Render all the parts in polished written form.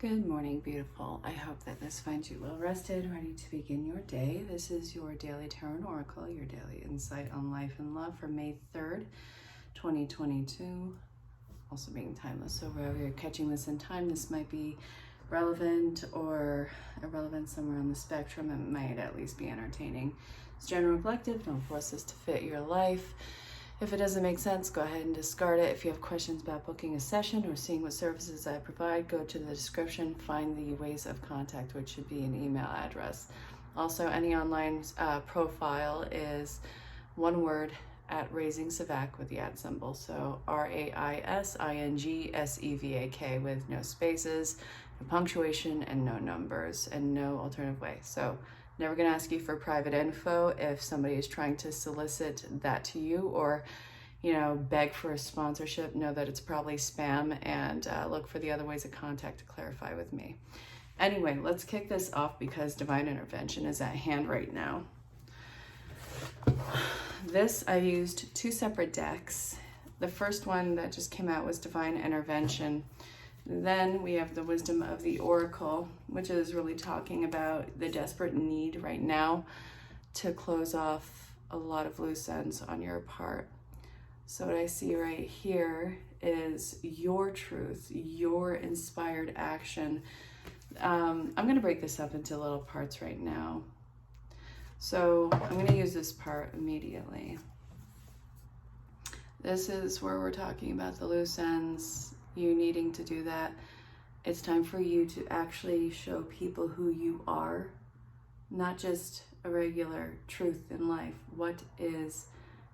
Good morning, beautiful. I hope that this finds you well rested, ready to begin your day. This is your daily tarot and oracle, your daily insight on life and love for May 3rd, 2022. Also being timeless, so wherever you're catching this in time, this might be relevant or irrelevant somewhere on the spectrum. It might at least be entertaining. It's general collective. Don't force this to fit your life. If it doesn't make sense, go ahead and discard it. If you have questions about booking a session or seeing what services I provide, go to the description, find the ways of contact, which should be an email address. Also, any online profile is one word at Raising Savak with the @ symbol. So RAISINGSEVAK with no spaces, no punctuation, and no numbers, and no alternative way. So never going to ask you for private info if somebody is trying to solicit that to you or, beg for a sponsorship. Know that it's probably spam and look for the other ways of contact to clarify with me. Anyway, let's kick this off because divine intervention is at hand right now. I used two separate decks. The first one that just came out was divine intervention. Then we have the wisdom of the oracle, which is really talking about the desperate need right now to close off a lot of loose ends on your part. So what I see right here is your truth, your inspired action. I'm going to break this up into little parts right now. So I'm going to use this part immediately. This is where we're talking about the loose ends, you needing to do that. It's time for you to actually show people who you are, not just a regular truth in life. What is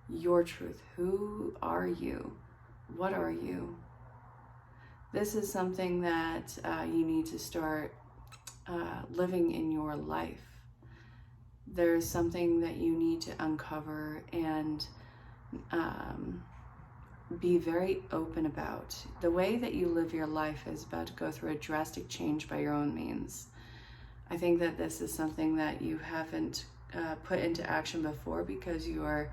your truth? Who are you? What are you? This is something that you need to start living in your life. There's something that you need to uncover and be very open about. The way that you live your life is about to go through a drastic change by your own means. I think that this is something that you haven't put into action before because you are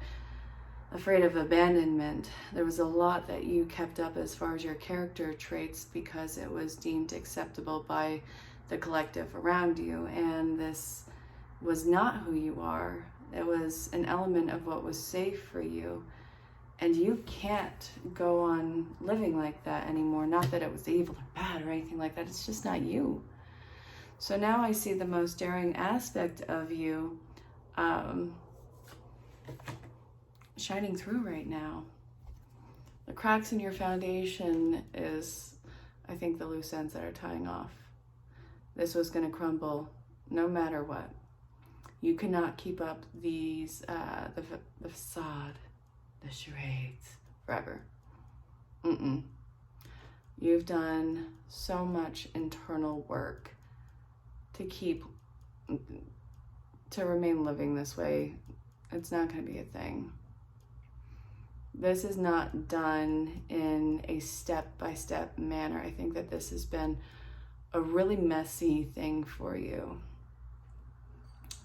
afraid of abandonment. There was a lot that you kept up as far as your character traits because it was deemed acceptable by the collective around you, and this was not who you are. It was an element of what was safe for you. And you can't go on living like that anymore. Not that it was evil or bad or anything like that. It's just not you. So now I see the most daring aspect of you shining through right now. The cracks in your foundation is, I think, the loose ends that are tying off. This was going to crumble no matter what. You cannot keep up these, the facade, the charades forever. You've done so much internal work to remain living this way. It's not going to be a thing. This is not done in a step-by-step manner. I think that this has been a really messy thing for you.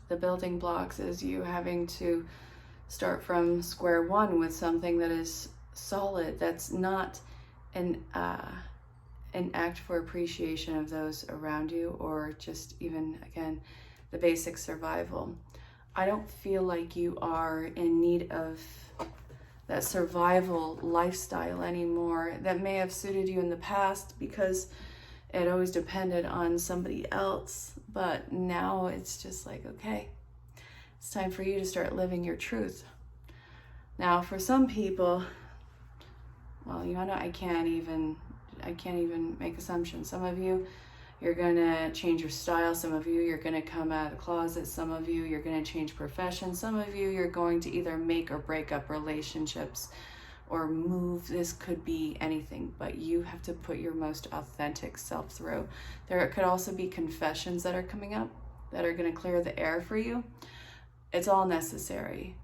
The building blocks is you having to start from square one with something that is solid, that's not an act for appreciation of those around you or just even, again, the basic survival. I don't feel like you are in need of that survival lifestyle anymore that may have suited you in the past because it always depended on somebody else, but now it's just like, okay, it's time for you to start living your truth. Now, for some people, well, I can't even make assumptions. Some of you, you're gonna change your style. Some of you, you're gonna come out of the closet. Some of you, you're gonna change profession. Some of you, you're going to either make or break up relationships or move. This could be anything, but you have to put your most authentic self through. There could also be confessions that are coming up that are gonna clear the air for you. It's all necessary,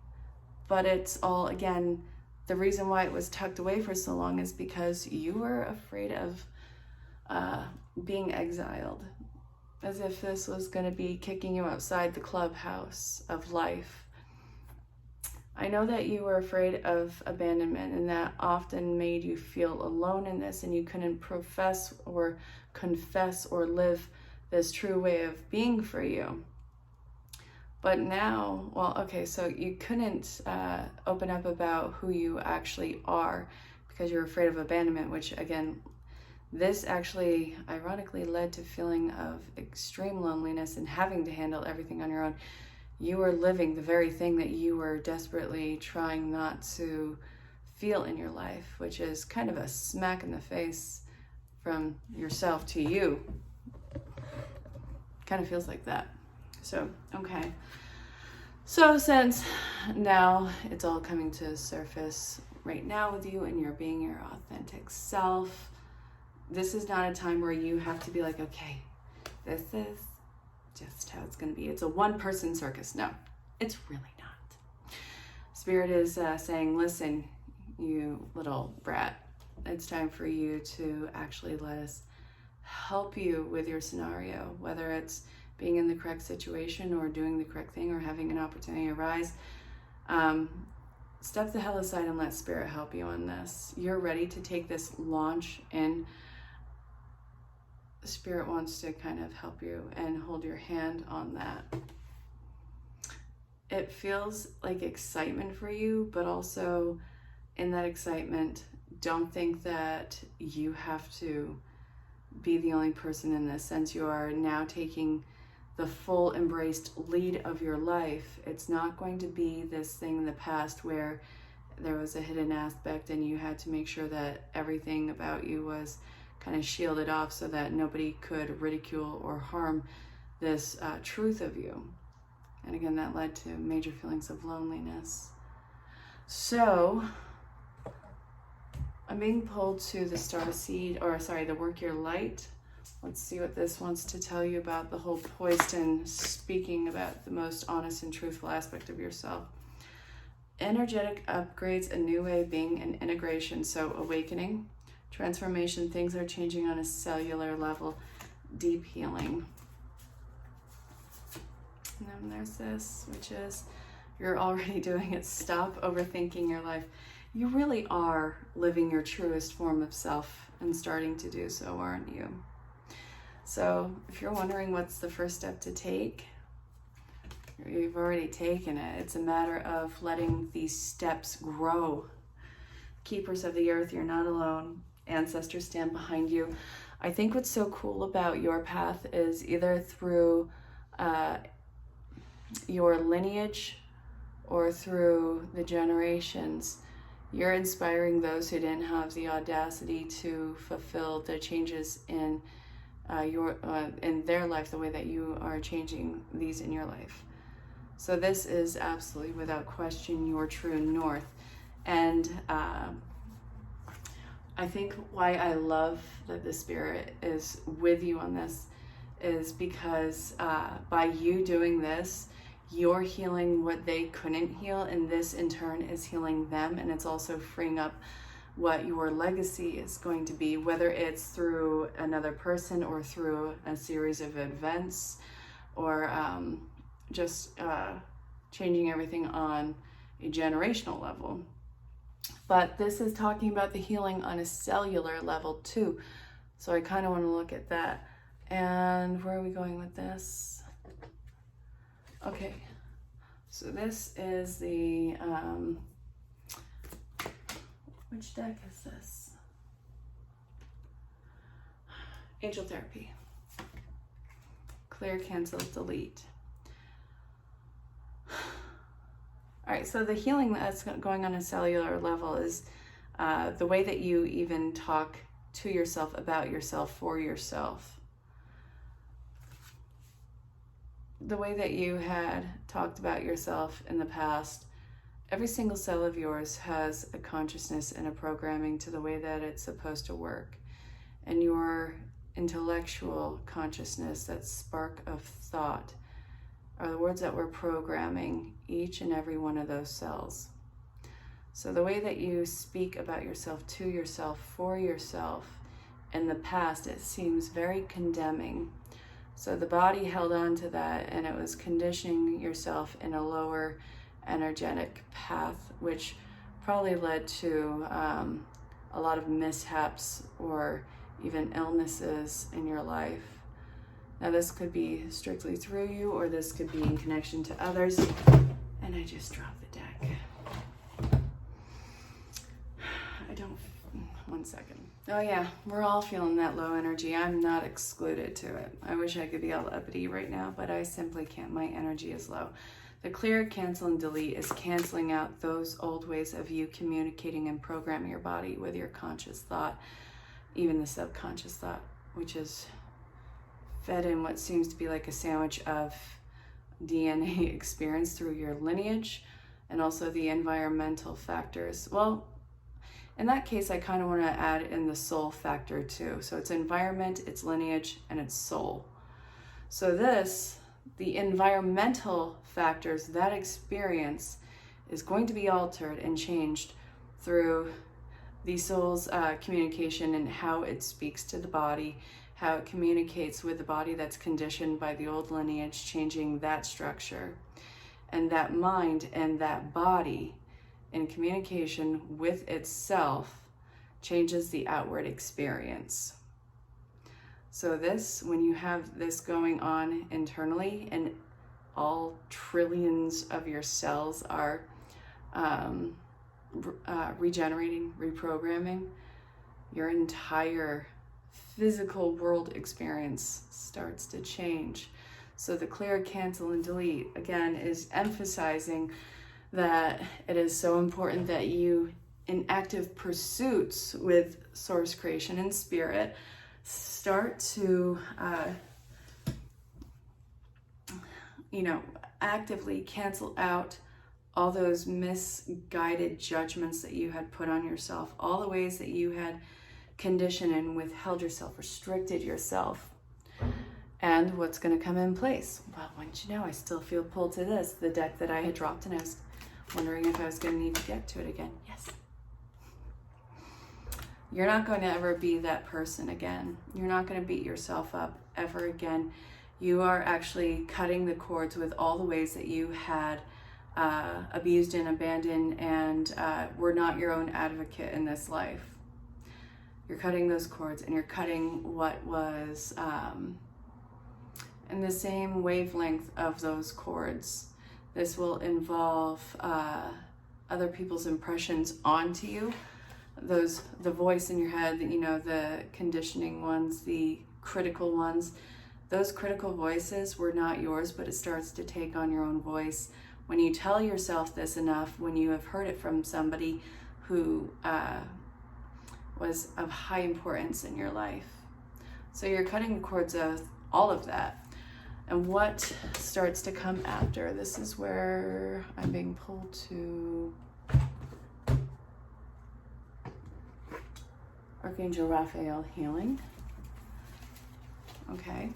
but it's all, again, the reason why it was tucked away for so long is because you were afraid of being exiled, as if this was going to be kicking you outside the clubhouse of life. I know that you were afraid of abandonment, and that often made you feel alone in this, and you couldn't profess or confess or live this true way of being for you. But now, well, okay, so you couldn't open up about who you actually are because you're afraid of abandonment, which again, this actually ironically led to feeling of extreme loneliness and having to handle everything on your own. You were living the very thing that you were desperately trying not to feel in your life, which is kind of a smack in the face from yourself to you. Kind of feels like that. So, okay. So since now it's all coming to surface right now with you and you're being your authentic self, this is not a time where you have to be like, okay, this is just how it's going to be. It's a one-person circus. No, it's really not. Spirit is saying, listen, you little brat, it's time for you to actually let us help you with your scenario, whether it's being in the correct situation or doing the correct thing or having an opportunity arise. Step the hell aside and let Spirit help you on this. You're ready to take this launch, and Spirit wants to kind of help you and hold your hand on that. It feels like excitement for you, but also in that excitement, don't think that you have to be the only person in this, since you are now taking the full embraced lead of your life. It's not going to be this thing in the past where there was a hidden aspect and you had to make sure that everything about you was kind of shielded off so that nobody could ridicule or harm this truth of you. And again, that led to major feelings of loneliness. So I'm being pulled to the star seed, or sorry, the work your light. Let's see what this wants to tell you about the whole poised and speaking about the most honest and truthful aspect of yourself. Energetic upgrades, a new way of being, and integration. So awakening, transformation, things are changing on a cellular level, deep healing. And then there's this, which is you're already doing it. Stop overthinking your life. You really are living your truest form of self and starting to do so, aren't you? So if you're wondering what's the first step to take, you've already taken it. It's a matter of letting these steps grow. Keepers of the earth, you're not alone. Ancestors stand behind you. I think what's so cool about your path is either through your lineage or through the generations, you're inspiring those who didn't have the audacity to fulfill the changes in in their life the way that you are changing these in your life. So this is absolutely, without question, your true north. And I think why I love that the Spirit is with you on this is because by you doing this, you're healing what they couldn't heal, and this in turn is healing them, and it's also freeing up what your legacy is going to be, whether it's through another person or through a series of events, or just changing everything on a generational level. But this is talking about the healing on a cellular level too. So I kind of want to look at that. And where are we going with this? Okay, so this is the, which deck is this? Angel Therapy. Clear, cancel, delete. All right, so the healing that's going on a cellular level is the way that you even talk to yourself, about yourself, for yourself. The way that you had talked about yourself in the past, every single cell of yours has a consciousness and a programming to the way that it's supposed to work. And your intellectual consciousness, that spark of thought, are the words that we're programming each and every one of those cells. So the way that you speak about yourself, to yourself, for yourself, in the past, it seems very condemning. So the body held on to that, and it was conditioning yourself in a lower energetic path, which probably led to a lot of mishaps or even illnesses in your life. Now this could be strictly through you, or this could be in connection to others. And I just dropped the deck. One second. Oh yeah, we're all feeling that low energy. I'm not excluded to it. I wish I could be all uppity right now, but I simply can't. My energy is low. The clear, cancel, and delete is canceling out those old ways of you communicating and programming your body with your conscious thought, even the subconscious thought, which is fed in what seems to be like a sandwich of DNA experience through your lineage and also the environmental factors. Well, in that case, I kind of want to add in the soul factor too. So it's environment, it's lineage, and it's soul. So the environmental factors, that experience is going to be altered and changed through the soul's communication and how it speaks to the body, how it communicates with the body that's conditioned by the old lineage, changing that structure. And that mind and that body in communication with itself changes the outward experience. So when you have this going on internally and all trillions of your cells are regenerating, reprogramming, your entire physical world experience starts to change. So the clear, cancel, and delete, again, is emphasizing that it is so important that you, in active pursuits with source creation and spirit, start to actively cancel out all those misguided judgments that you had put on yourself, all the ways that you had conditioned and withheld yourself, restricted yourself. And what's going to come in place? Well, wouldn't you know, I still feel pulled to the deck that I had dropped, and I was wondering if I was going to need to get to it again. Yes. You're not going to ever be that person again. You're not going to beat yourself up ever again. You are actually cutting the cords with all the ways that you had abused and abandoned and were not your own advocate in this life. You're cutting those cords, and you're cutting what was in the same wavelength of those cords. This will involve other people's impressions onto you. The voice in your head, the conditioning ones, the critical ones. Those critical voices were not yours, but it starts to take on your own voice when you tell yourself this enough, when you have heard it from somebody who was of high importance in your life. So you're cutting the cords of all of that. And what starts to come after? This is where I'm being pulled to Archangel Raphael healing. Okay,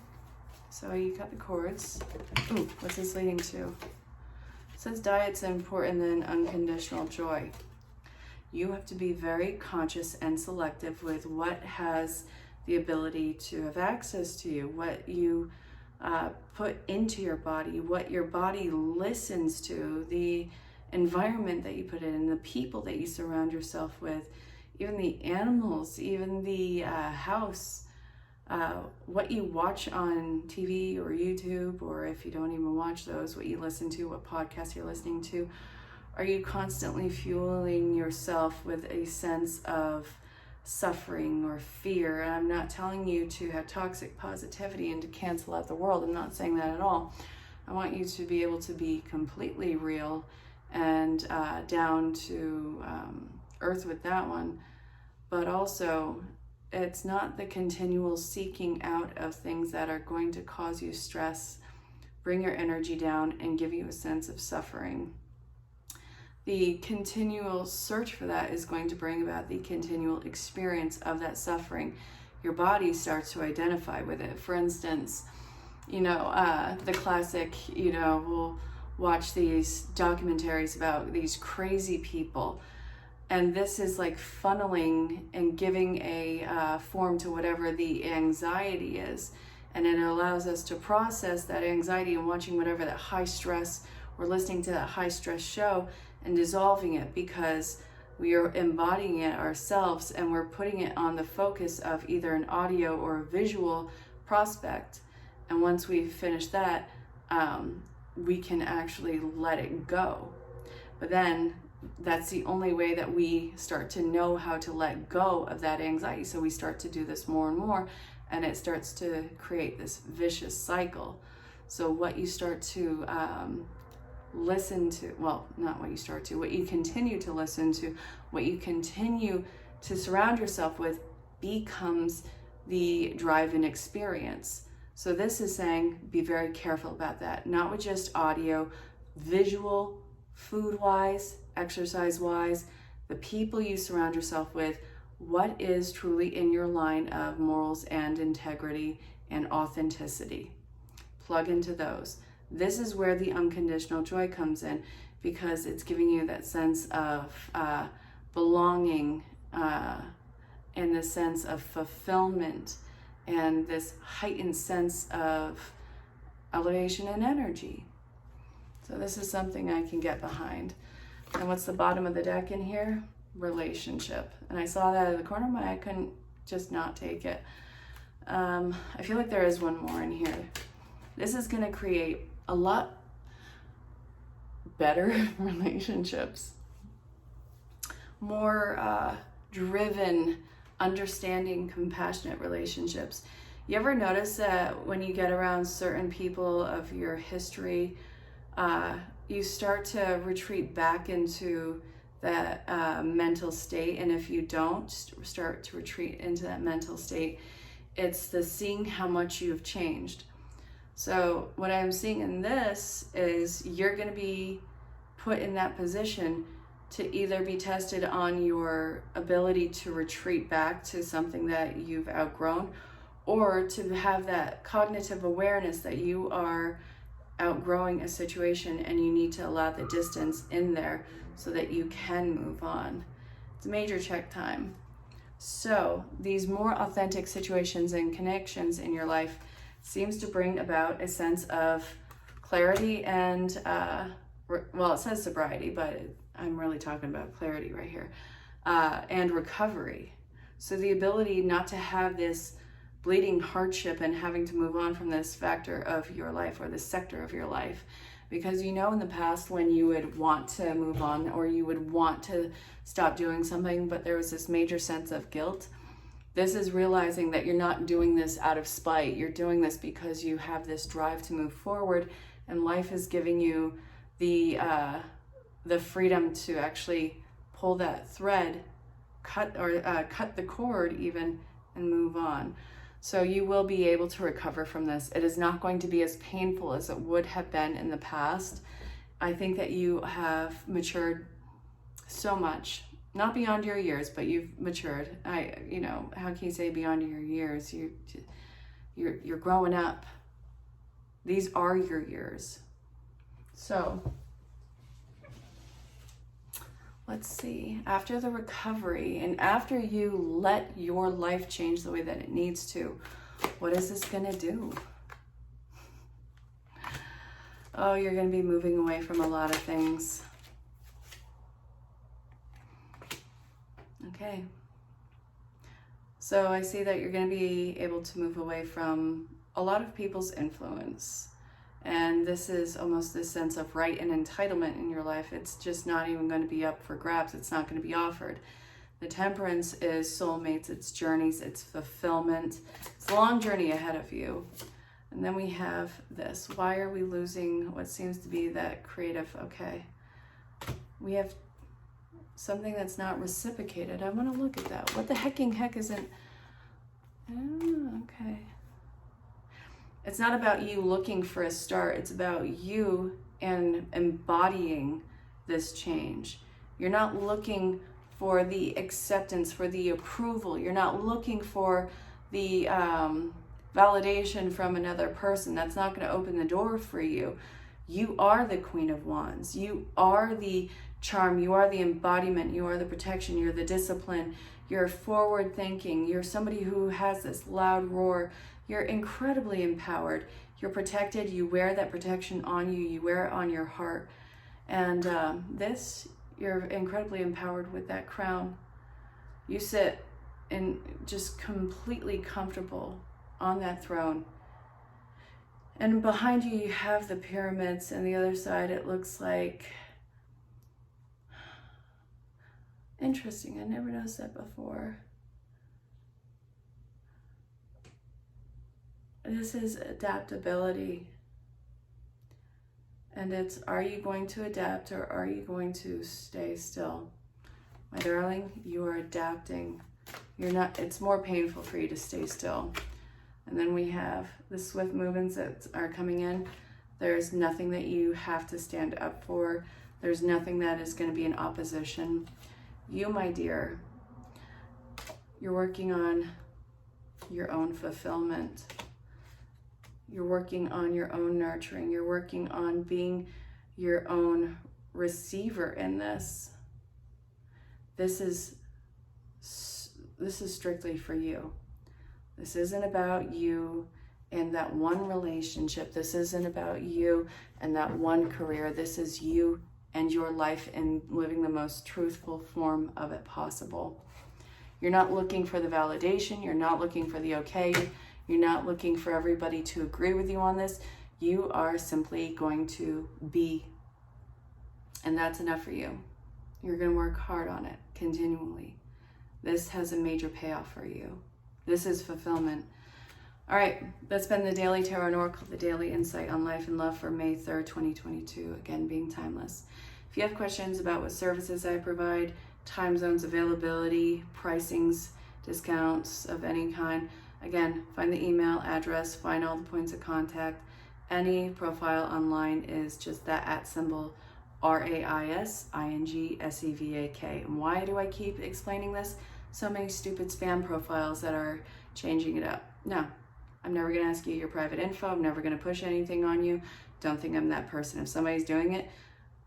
so you cut the cords. Ooh, what's this leading to? It says diet's important than unconditional joy. You have to be very conscious and selective with what has the ability to have access to you, what you put into your body, what your body listens to, the environment that you put in, the people that you surround yourself with, even the animals, even the house, what you watch on TV or YouTube, or if you don't even watch those, what you listen to, what podcasts you're listening to. Are you constantly fueling yourself with a sense of suffering or fear? And I'm not telling you to have toxic positivity and to cancel out the world. I'm not saying that at all. I want you to be able to be completely real and down to earth with that one. But also, it's not the continual seeking out of things that are going to cause you stress, bring your energy down, and give you a sense of suffering. The continual search for that is going to bring about the continual experience of that suffering. Your body starts to identify with it. For instance, the classic, we'll watch these documentaries about these crazy people. And this is like funneling and giving a form to whatever the anxiety is. And it allows us to process that anxiety and watching whatever that high stress or listening to that high stress show and dissolving it because we are embodying it ourselves and we're putting it on the focus of either an audio or a visual prospect. And once we finish that, we can actually let it go. But then that's the only way that we start to know how to let go of that anxiety. So we start to do this more and more, and it starts to create this vicious cycle. So what you start to listen to, well, not what you start to, what you continue to listen to, what you continue to surround yourself with becomes the drive and experience. So this is saying be very careful about that, not with just audio, visual, food-wise, exercise-wise, the people you surround yourself with, what is truly in your line of morals and integrity and authenticity. Plug into those. This is where the unconditional joy comes in, because it's giving you that sense of belonging and the sense of fulfillment and this heightened sense of elevation and energy. So this is something I can get behind. And what's the bottom of the deck in here? Relationship. And I saw that at the corner of my eye. I couldn't just not take it. I feel like there is one more in here. This is going to create a lot better relationships. More driven, understanding, compassionate relationships. You ever notice that when you get around certain people of your history, you start to retreat back into that mental state, and if you don't start to retreat into that mental state, it's the seeing how much you've changed. So what I'm seeing in this is you're going to be put in that position to either be tested on your ability to retreat back to something that you've outgrown, or to have that cognitive awareness that you are outgrowing a situation and you need to allow the distance in there so that you can move on. It's major check time. So these more authentic situations and connections in your life seems to bring about a sense of clarity and, well, it says sobriety, but I'm really talking about clarity right here, and recovery. So the ability not to have this bleeding hardship and having to move on from this factor of your life or this sector of your life. Because you know in the past when you would want to move on or you would want to stop doing something, but there was this major sense of guilt. This is realizing that you're not doing this out of spite. You're doing this because you have this drive to move forward, and life is giving you the freedom to actually pull that thread, cut the cord even, and move on. So you will be able to recover from this. It is not going to be as painful as it would have been in the past. I think that you have matured so much, not beyond your years, but you've matured. How can you say beyond your years? You're growing up. These are your years. So let's see, after the recovery and after you let your life change the way that it needs to, what is this going to do? Oh, you're going to be moving away from a lot of things. Okay. So I see that you're going to be able to move away from a lot of people's influence. And this is almost this sense of right and entitlement in your life. It's just not even going to be up for grabs. It's not going to be offered. The temperance is soulmates, it's journeys, it's fulfillment. It's a long journey ahead of you. And then we have this. Why are we losing what seems to be that creative? Okay. We have something that's not reciprocated. I want to look at that. What the heck isn't? Oh, okay. It's not about you looking for a start. It's about you and embodying this change. You're not looking for the acceptance, for the approval. You're not looking for the validation from another person. That's not going to open the door for you. You are the Queen of Wands. You are the charm. You are the embodiment. You are the protection. You're the discipline. You're forward thinking. You're somebody who has this loud roar. You're incredibly empowered. You're protected. You wear that protection on you. You wear it on your heart. And you're incredibly empowered with that crown. You sit in just completely comfortable on that throne. And behind you, you have the pyramids, and the other side, it looks like, interesting, I never noticed that before. This is adaptability. And it's, are you going to adapt or are you going to stay still? My darling, you are adapting. It's more painful for you to stay still. And then we have the swift movements that are coming in. There's nothing that you have to stand up for. There's nothing that is going to be in opposition. You, my dear, you're working on your own fulfillment. You're working on your own nurturing. You're working on being your own receiver in this. This is strictly for you. This isn't about you and that one relationship. This isn't about you and that one career. This is you and your life and living the most truthful form of it possible. You're not looking for the validation. You're not looking for the okay. You're not looking for everybody to agree with you on this. You are simply going to be. And that's enough for you. You're going to work hard on it continually. This has a major payoff for you. This is fulfillment. All right, that's been the Daily Tarot and Oracle, the Daily Insight on Life and Love for May 3rd, 2022. Again, being timeless. If you have questions about what services I provide, time zones, availability, pricings, discounts of any kind, again, find the email address, find all the points of contact. Any profile online is just that @ RAISINGSEVAK. And why do I keep explaining this? So many stupid spam profiles that are changing it up. No, I'm never going to ask you your private info. I'm never going to push anything on you. Don't think I'm that person. If somebody's doing it,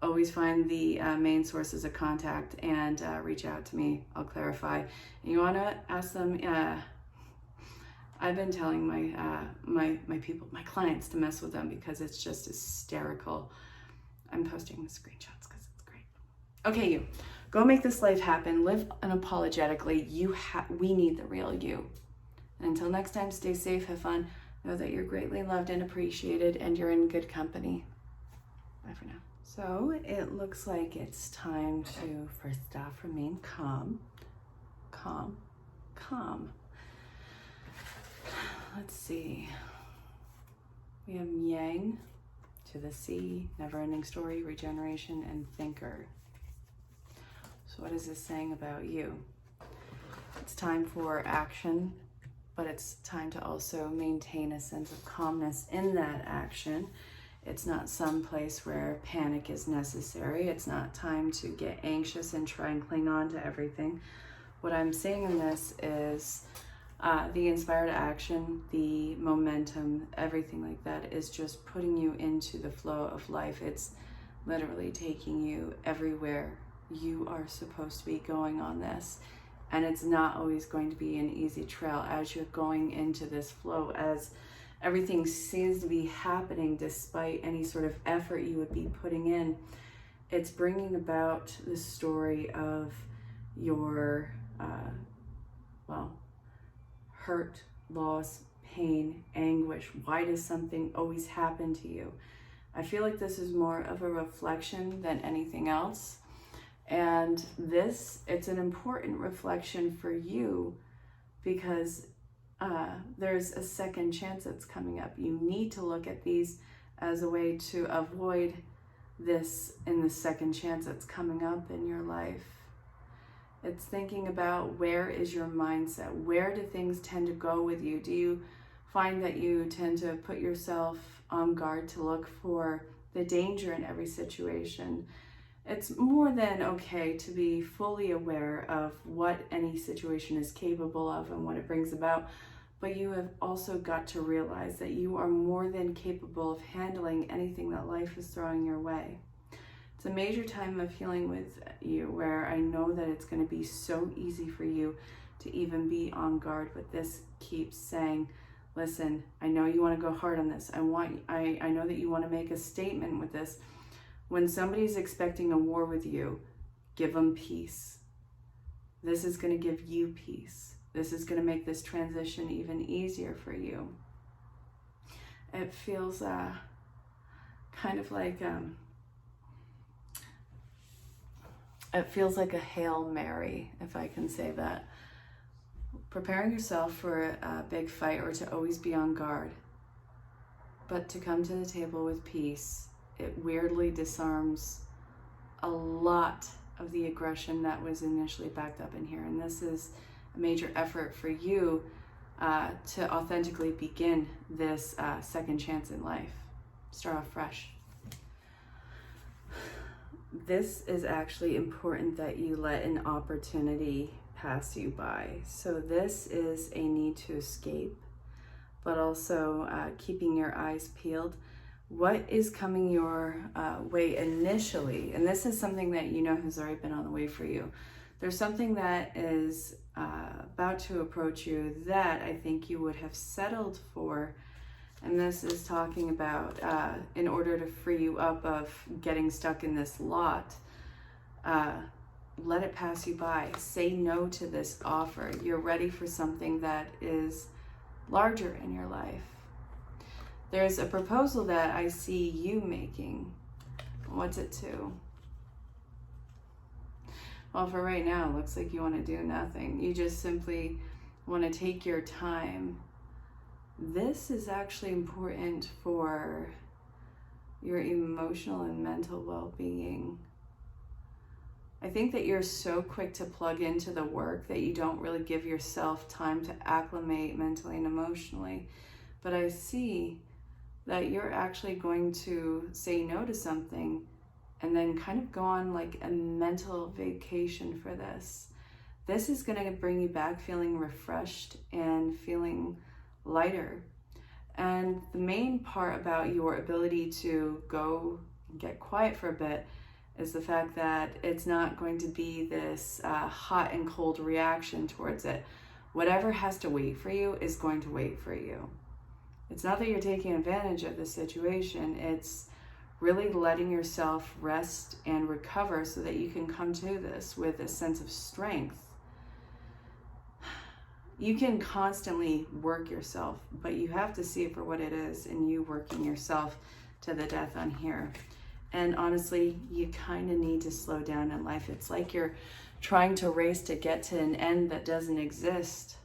always find the main sources of contact and reach out to me. I'll clarify. And you want to ask them, I've been telling my people, my clients, to mess with them because it's just hysterical. I'm posting the screenshots because it's great. Okay, you. Go make this life happen. Live unapologetically. We need the real you. And until next time, stay safe, have fun. Know that you're greatly loved and appreciated, and you're in good company. Bye for now. So it looks like it's time to, first off, remain calm. Calm. Calm. Let's see. We have Yang, to the sea, never-ending story, regeneration, and thinker. So what is this saying about you? It's time for action, but it's time to also maintain a sense of calmness in that action. It's not some place where panic is necessary. It's not time to get anxious and try and cling on to everything. What I'm saying in this is the inspired action, the momentum, everything like that is just putting you into the flow of life. It's literally taking you everywhere you are supposed to be going on this. And it's not always going to be an easy trail as you're going into this flow, as everything seems to be happening despite any sort of effort you would be putting in. It's bringing about the story of your, hurt, loss, pain, anguish. Why does something always happen to you? I feel like this is more of a reflection than anything else. And it's an important reflection for you because there's a second chance that's coming up. You need to look at these as a way to avoid this in the second chance that's coming up in your life. It's thinking about, where is your mindset? Where do things tend to go with you? Do you find that you tend to put yourself on guard to look for the danger in every situation? It's more than okay to be fully aware of what any situation is capable of and what it brings about, but you have also got to realize that you are more than capable of handling anything that life is throwing your way. It's It's a major time of healing with you where I know that it's going to be so easy for you to even be on guard, but this keeps saying, listen, I know you want to go hard on this. I know that you want to make a statement with this. When somebody's expecting a war with you, give them peace. This is going to give you peace. This is going to make this transition even easier for you. It feels kind of like it feels like a Hail Mary, if I can say that. Preparing yourself for a big fight or to always be on guard, but to come to the table with peace, it weirdly disarms a lot of the aggression that was initially backed up in here. And this is a major effort for you to authentically begin this second chance in life. Start off fresh. This is actually important that you let an opportunity pass you by. So this is a need to escape, but also keeping your eyes peeled. What is coming your way initially, and this is something that you know has already been on the way for you. There's something that is about to approach you that I think you would have settled for, and this is talking about in order to free you up of getting stuck in this lot, let it pass you by. Say no to this offer. You're ready for something that is larger in your life. There's a proposal that I see you making. What's it to? Well, for right now, it looks like you want to do nothing. You just simply want to take your time. This is actually important for your emotional and mental well-being. I think that you're so quick to plug into the work that you don't really give yourself time to acclimate mentally and emotionally. But I see that you're actually going to say no to something and then kind of go on like a mental vacation for this. This is going to bring you back feeling refreshed and feeling lighter. And the main part about your ability to go and get quiet for a bit is the fact that it's not going to be this hot and cold reaction towards it. Whatever has to wait for you is going to wait for you. It's not that you're taking advantage of the situation, it's really letting yourself rest and recover so that you can come to this with a sense of strength. You can constantly work yourself, but you have to see it for what it is, and you working yourself to the death on here. And honestly, you kind of need to slow down in life. It's like you're trying to race to get to an end that doesn't exist.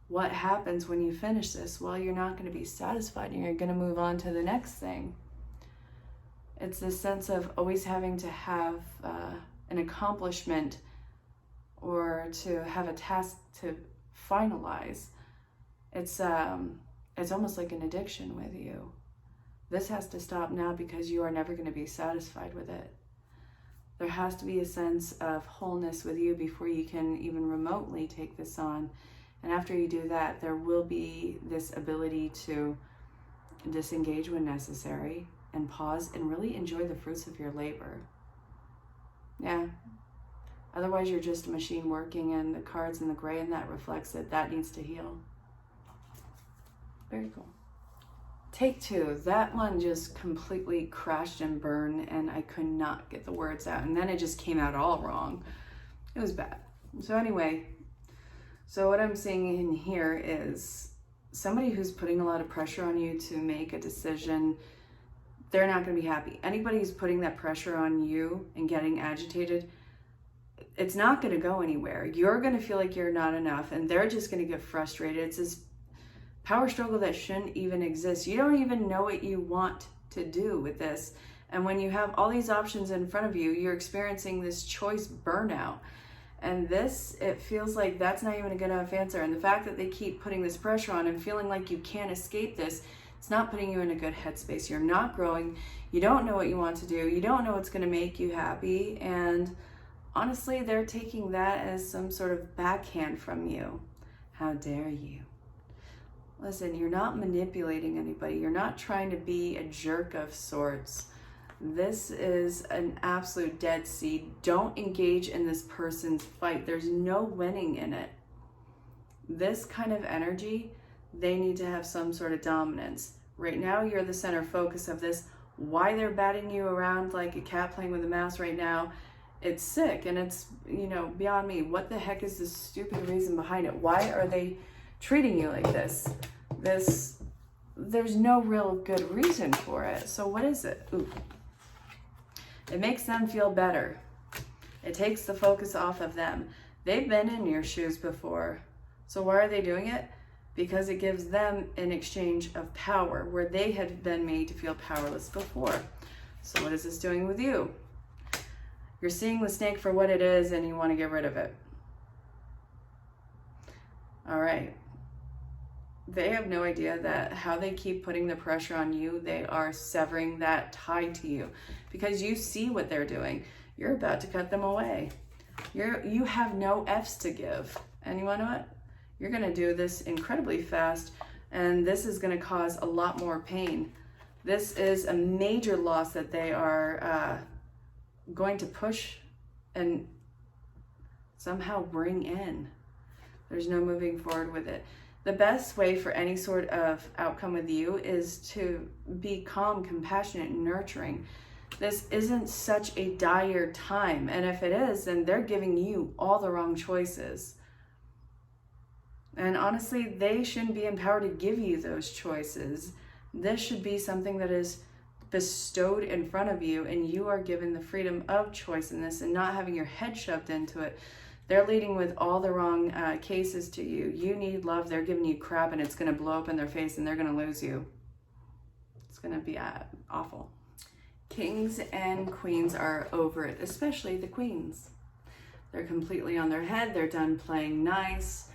What happens when you finish this? Well, you're not going to be satisfied and you're going to move on to the next thing. It's this sense of always having to have an accomplishment or to have a task to finalize. It's almost like an addiction with you. This has to stop now because you are never going to be satisfied with it. There has to be a sense of wholeness with you before you can even remotely take this on. And after you do that, there will be this ability to disengage when necessary and pause and really enjoy the fruits of your labor. Yeah. Otherwise, you're just a machine working, and the cards in the gray and that reflects that needs to heal. Very cool. Take two. That one just completely crashed and burned, and I could not get the words out. And then it just came out all wrong. It was bad. So anyway, so what I'm seeing in here is somebody who's putting a lot of pressure on you to make a decision. They're not going to be happy. Anybody who's putting that pressure on you and getting agitated, it's not going to go anywhere. You're going to feel like you're not enough, and they're just going to get frustrated. It's this power struggle that shouldn't even exist. You don't even know what you want to do with this. And when you have all these options in front of you, you're experiencing this choice burnout. And this, it feels like that's not even a good enough answer. And the fact that they keep putting this pressure on and feeling like you can't escape this, it's not putting you in a good headspace. You're not growing. You don't know what you want to do. You don't know what's going to make you happy. And honestly, they're taking that as some sort of backhand from you. How dare you? Listen, you're not manipulating anybody. You're not trying to be a jerk of sorts. This is an absolute dead seed. Don't engage in this person's fight. There's no winning in it. This kind of energy, they need to have some sort of dominance. Right now, you're the center focus of this. Why they're batting you around like a cat playing with a mouse right now, it's sick, and it's, you know, beyond me. What the heck is the stupid reason behind it? Why are they treating you like this? There's no real good reason for it. So what is it? Ooh. It makes them feel better. It takes the focus off of them. They've been in your shoes before. So why are they doing it? Because it gives them an exchange of power where they had been made to feel powerless before. So what is this doing with you? You're seeing the snake for what it is and you want to get rid of it. All right. They have no idea that how they keep putting the pressure on you, they are severing that tie to you because you see what they're doing. You're about to cut them away. You have no F's to give. And you want to know what? You're going to do this incredibly fast, and this is going to cause a lot more pain. This is a major loss that they are going to push and somehow bring in. There's no moving forward with it. The best way for any sort of outcome with you is to be calm, compassionate, and nurturing. This isn't such a dire time, and if it is, then they're giving you all the wrong choices. And honestly, they shouldn't be empowered to give you those choices. This should be something that is bestowed in front of you, and you are given the freedom of choice in this and not having your head shoved into it. They're leading with all the wrong cases to you. You need love. They're giving you crap, and it's going to blow up in their face, and they're going to lose you. It's going to be awful. Kings and queens are over it, especially the queens. They're completely on their head. They're done playing nice.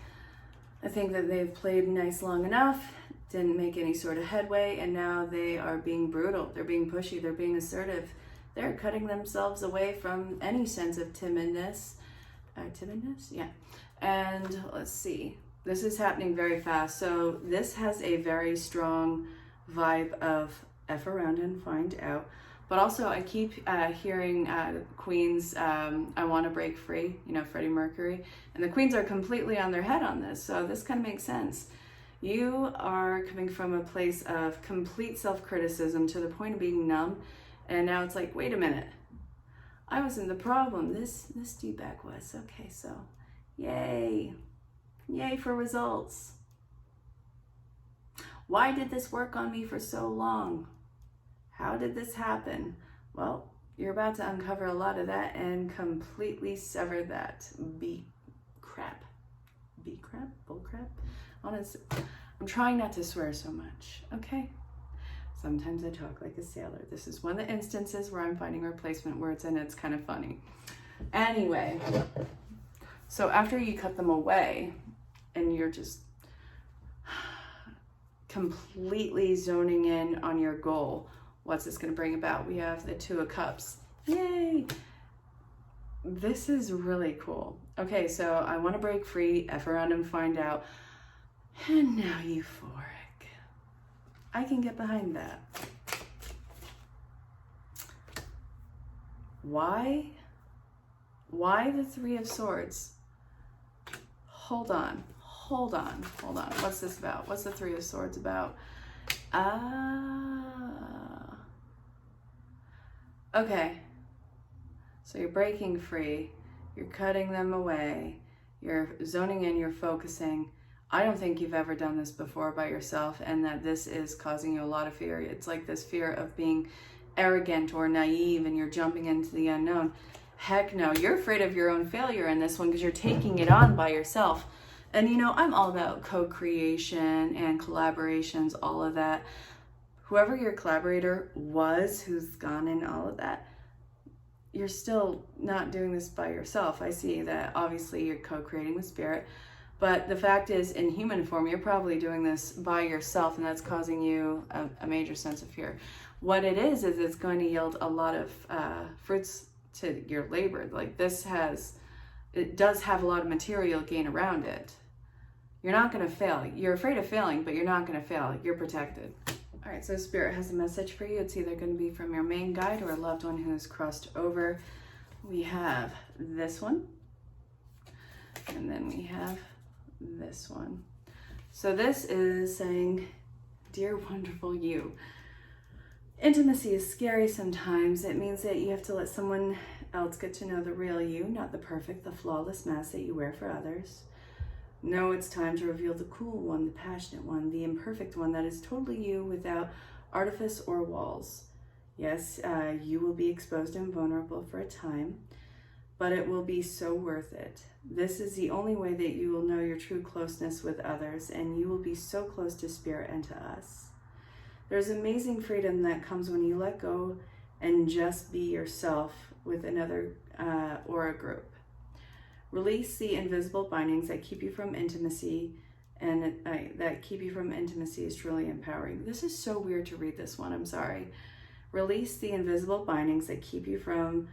I think that they've played nice long enough, didn't make any sort of headway, and now they are being brutal. They're being pushy. They're being assertive. They're cutting themselves away from any sense of timidness. Yeah. And let's see. This is happening very fast. So this has a very strong vibe of F around and find out. But also I keep hearing queens, I want to break free, you know, Freddie Mercury. And the queens are completely on their head on this. So this kind of makes sense. You are coming from a place of complete self-criticism to the point of being numb. And now it's like, wait a minute. I wasn't the problem. This D-bag was. Okay, so yay. Yay for results. Why did this work on me for so long? How did this happen? Well, you're about to uncover a lot of that and completely sever that crap. Bull crap? Honestly, I'm trying not to swear so much, okay? Sometimes I talk like a sailor. This is one of the instances where I'm finding replacement words and it's kind of funny. Anyway, so after you cut them away and you're just completely zoning in on your goal, what's this going to bring about? We have the Two of Cups. Yay! This is really cool. Okay, so I want to break free, F around and find out. And now euphoric. I can get behind that. Why? Why the Three of Swords? Hold on. What's this about? What's the Three of Swords about? Okay. So you're breaking free. You're cutting them away. You're zoning in, you're focusing. I don't think you've ever done this before by yourself, and that this is causing you a lot of fear. It's like this fear of being arrogant or naive and you're jumping into the unknown. Heck no, you're afraid of your own failure in this one because you're taking it on by yourself. And you know, I'm all about co-creation and collaborations, all of that. Whoever your collaborator was, who's gone in all of that, you're still not doing this by yourself. I see that obviously you're co-creating with spirit. But the fact is, in human form, you're probably doing this by yourself, and that's causing you a major sense of fear. What it is it's going to yield a lot of fruits to your labor. Like it does have a lot of material gain around it. You're not going to fail. You're afraid of failing, but you're not going to fail. You're protected. All right, so Spirit has a message for you. It's either going to be from your main guide or a loved one who's crossed over. We have this one, and then we have this one. So this is saying, dear wonderful you, intimacy is scary sometimes. It means that you have to let someone else get to know the real you, not the perfect, the flawless mask that you wear for others. No, it's time to reveal the cool one, the passionate one, the imperfect one that is totally you without artifice or walls. Yes, you will be exposed and vulnerable for a time, but it will be so worth it. This is the only way that you will know your true closeness with others, and you will be so close to Spirit and to us. There's amazing freedom that comes when you let go and just be yourself with another or a group. Release the invisible bindings that keep you from intimacy, and that keep you from intimacy is truly empowering. This is so weird to read this one, I'm sorry. Release the invisible bindings that keep you from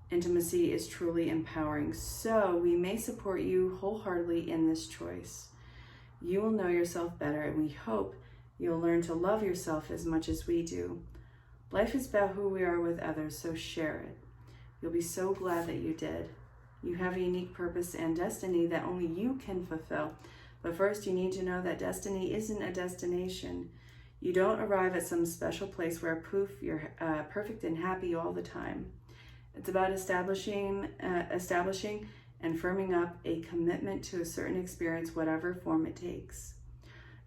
intimacy is truly empowering. So we may support you wholeheartedly in this choice. You will know yourself better, and we hope you'll learn to love yourself as much as we do. Life is about who we are with others, so share it. You'll be so glad that you did. You have a unique purpose and destiny that only you can fulfill. But first, you need to know that destiny isn't a destination. You don't arrive at some special place where poof, you're perfect and happy all the time. It's about establishing and firming up a commitment to a certain experience, whatever form it takes.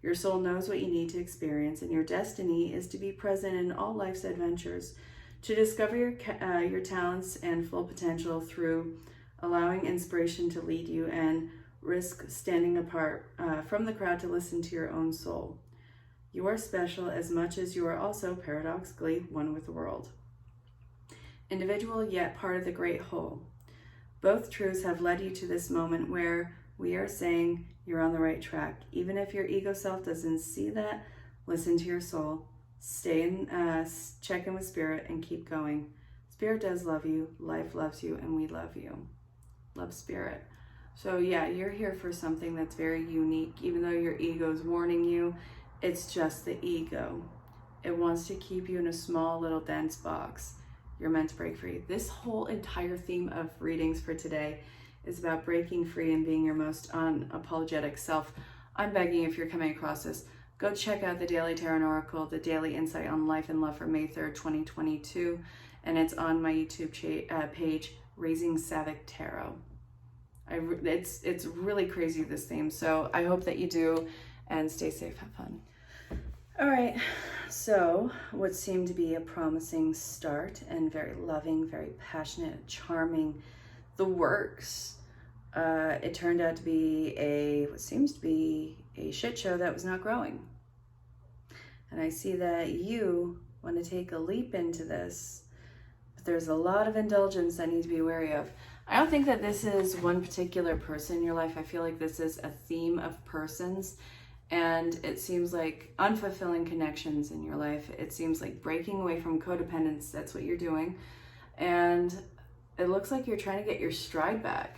Your soul knows what you need to experience, and your destiny is to be present in all life's adventures, to discover your talents and full potential through allowing inspiration to lead you, and risk standing apart from the crowd to listen to your own soul. You are special as much as you are also, paradoxically, one with the world. Individual, yet part of the great whole. Both truths have led you to this moment where we are saying you're on the right track. Even if your ego self doesn't see that, listen to your soul. Stay in, check in with Spirit and keep going. Spirit does love you, life loves you, and we love you. Love, Spirit. So yeah, you're here for something that's very unique. Even though your ego is warning you, it's just the ego. It wants to keep you in a small little dense box. You're meant to break free. This whole entire theme of readings for today is about breaking free and being your most unapologetic self. I'm begging, if you're coming across this, go check out the Daily Tarot and Oracle, the Daily Insight on Life and Love for May 3rd, 2022. And it's on my YouTube page, Raising Savick Tarot. It's really crazy, this theme. So I hope that you do, and stay safe, have fun. All right, so what seemed to be a promising start and very loving, very passionate, charming, the works, it turned out to be what seems to be a shit show that was not growing. And I see that you want to take a leap into this, but there's a lot of indulgence I need to be wary of. I don't think that this is one particular person in your life. I feel like this is a theme of persons. And it seems like unfulfilling connections in your life. It seems like breaking away from codependence. That's what you're doing. And it looks like you're trying to get your stride back.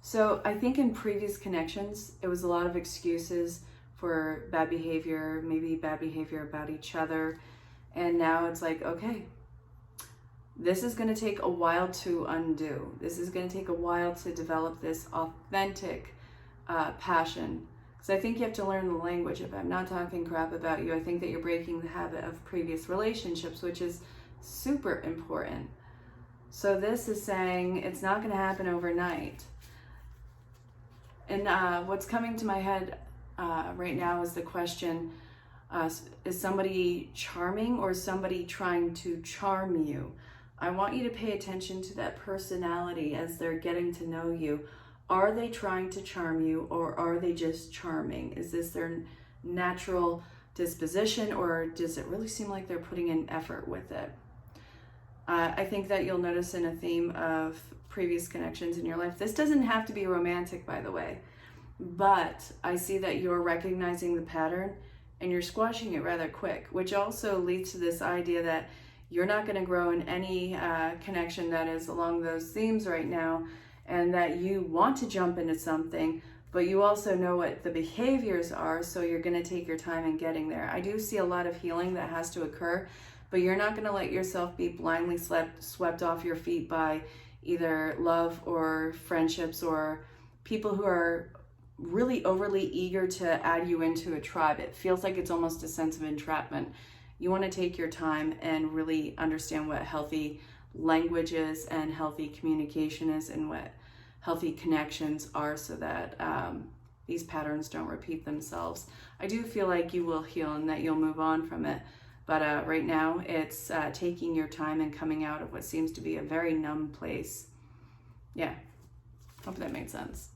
So I think in previous connections, it was a lot of excuses for bad behavior, maybe bad behavior about each other. And now it's like, okay, this is going to take a while to undo. This is going to take a while to develop this authentic passion. So I think you have to learn the language. If I'm not talking crap about you, I think that you're breaking the habit of previous relationships, which is super important. So this is saying it's not going to happen overnight. And what's coming to my head right now is the question, is somebody charming or somebody trying to charm you? I want you to pay attention to that personality as they're getting to know you. Are they trying to charm you, or are they just charming? Is this their natural disposition, or does it really seem like they're putting in effort with it? I think that you'll notice in a theme of previous connections in your life, this doesn't have to be romantic, by the way, but I see that you're recognizing the pattern and you're squashing it rather quick, which also leads to this idea that you're not going to grow in any connection that is along those themes right now, and that you want to jump into something, but you also know what the behaviors are, so you're going to take your time in getting there. I do see a lot of healing that has to occur, but you're not going to let yourself be blindly swept off your feet by either love or friendships or people who are really overly eager to add you into a tribe. It feels like it's almost a sense of entrapment. You want to take your time and really understand what healthy language is and healthy communication is and what healthy connections are, so that these patterns don't repeat themselves. I do feel like you will heal and that you'll move on from it. But right now, it's taking your time and coming out of what seems to be a very numb place. Yeah, hope that made sense.